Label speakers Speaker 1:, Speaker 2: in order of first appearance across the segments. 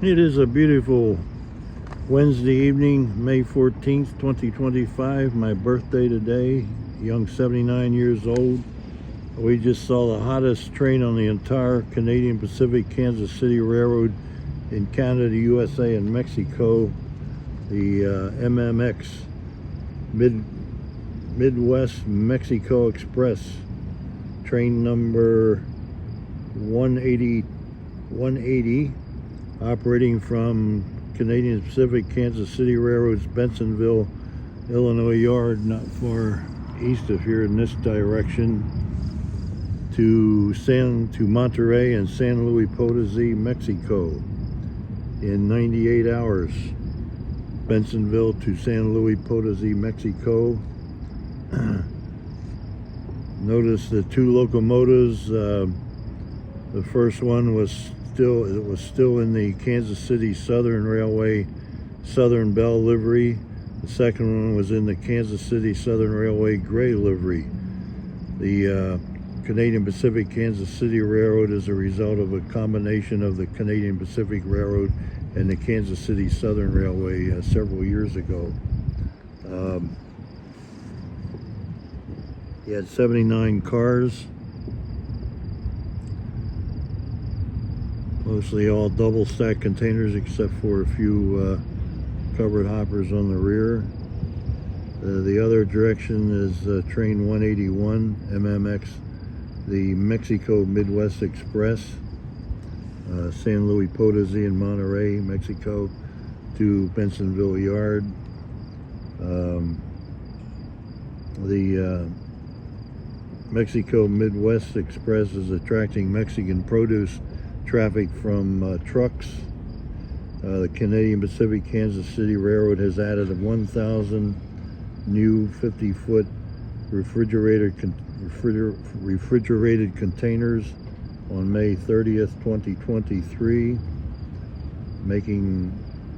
Speaker 1: It is a beautiful Wednesday evening, May 14th, 2025, my birthday today, young 79 years old. We just saw the hottest train on the entire Canadian Pacific Kansas City Railroad in Canada, USA, and Mexico, the MMX, Midwest Mexico Express, train number 180, operating from Canadian Pacific Kansas City Railroad's Bensenville, Illinois Yard, not far east of here in this direction, to Monterrey and San Luis Potosí, Mexico, in 98 hours. Bensenville to San Luis Potosí, Mexico. Notice the two locomotives. The first one was still in the Kansas City Southern Railway Southern Belle livery. The second one was in the Kansas City Southern Railway gray livery. The Canadian Pacific Kansas City Railroad is a result of a combination of the Canadian Pacific Railroad and the Kansas City Southern Railway several years ago. He had 79 cars, mostly all double stack containers except for a few covered hoppers on the rear. The other direction is train 181 MMX, the Mexico Midwest Express, San Luis Potosí and Monterrey, Mexico, to Bensenville Yard. The Mexico Midwest Express is attracting Mexican produce traffic from trucks. The Canadian Pacific Kansas City Railroad has added 1,000 new 50-foot refrigerated containers on May 30th, 2023, making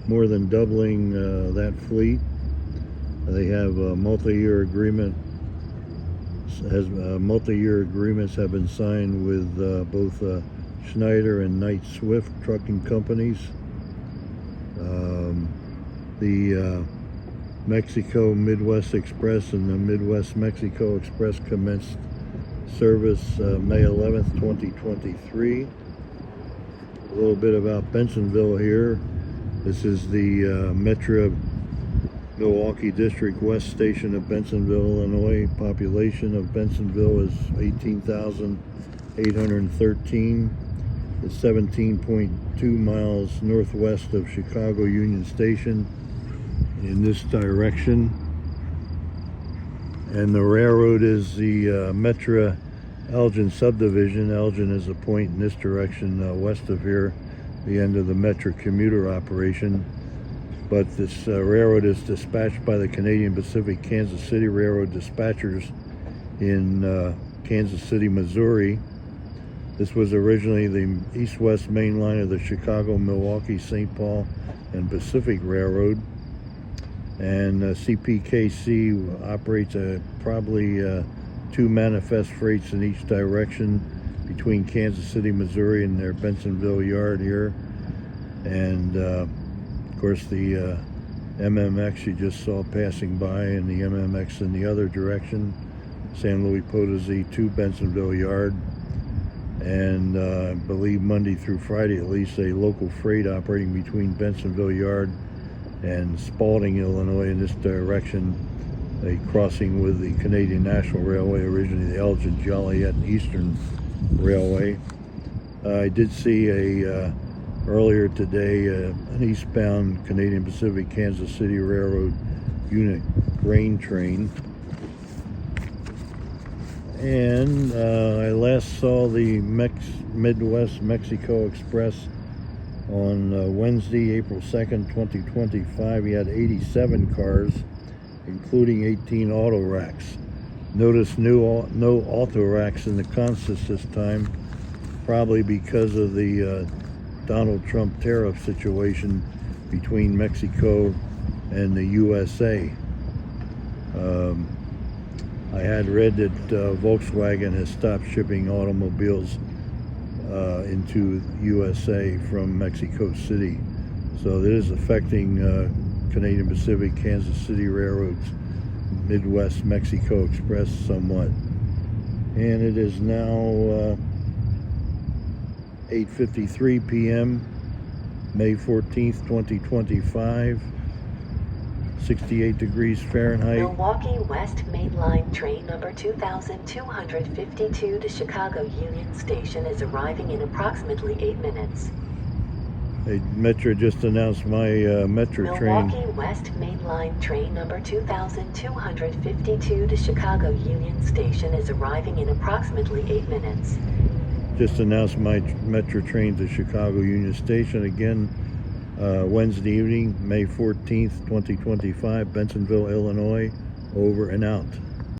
Speaker 1: more than doubling that fleet. They have a multi-year agreement. Multi-year agreements have been signed with both Schneider and Knight Swift trucking companies. The Mexico Midwest Express and the Midwest Mexico Express commenced service May 11th, 2023. A little bit about Bensenville here. This is the Metra Milwaukee District West Station of Bensenville, Illinois. Population of Bensenville is 18,813. It's 17.2 miles northwest of Chicago Union Station in this direction. And the railroad is the Metra Elgin Subdivision. Elgin is a point in this direction west of here, the end of the Metra commuter operation. But this railroad is dispatched by the Canadian Pacific Kansas City Railroad dispatchers in Kansas City, Missouri. This was originally the east-west main line of the Chicago, Milwaukee, St. Paul, and Pacific Railroad. And CPKC operates probably two manifest freights in each direction between Kansas City, Missouri, and their Bensenville Yard here. And of course, the MMX you just saw passing by, and the MMX in the other direction, San Luis Potosí to Bensenville Yard. And I believe Monday through Friday at least, a local freight operating between Bensenville Yard and Spalding, Illinois, in this direction, a crossing with the Canadian National Railway, originally the Elgin, Joliet, and Eastern Railway. I did see earlier today an eastbound Canadian Pacific Kansas City Railroad unit grain train. And I last saw the Midwest Mexico Express on Wednesday, April 2nd, 2025. He had 87 cars, including 18 auto racks. Notice no auto racks in the consist this time, probably because of the Donald Trump tariff situation between Mexico and the USA. I had read that Volkswagen has stopped shipping automobiles into USA from Mexico City. So it is affecting Canadian Pacific, Kansas City Railroads, Midwest Mexico Express somewhat. And it is now 8:53 p.m. May 14th, 2025. 68 degrees Fahrenheit.
Speaker 2: Milwaukee West Main Line train number 2252 to Chicago Union Station is arriving in approximately 8 minutes.
Speaker 1: Hey, Metra just announced my Metra train.
Speaker 2: Milwaukee West Main Line train number 2252 to Chicago Union Station is arriving in approximately 8 minutes.
Speaker 1: Just announced my Metra train to Chicago Union Station again. Wednesday evening, May 14th, 2025, Bensenville, Illinois, over and out.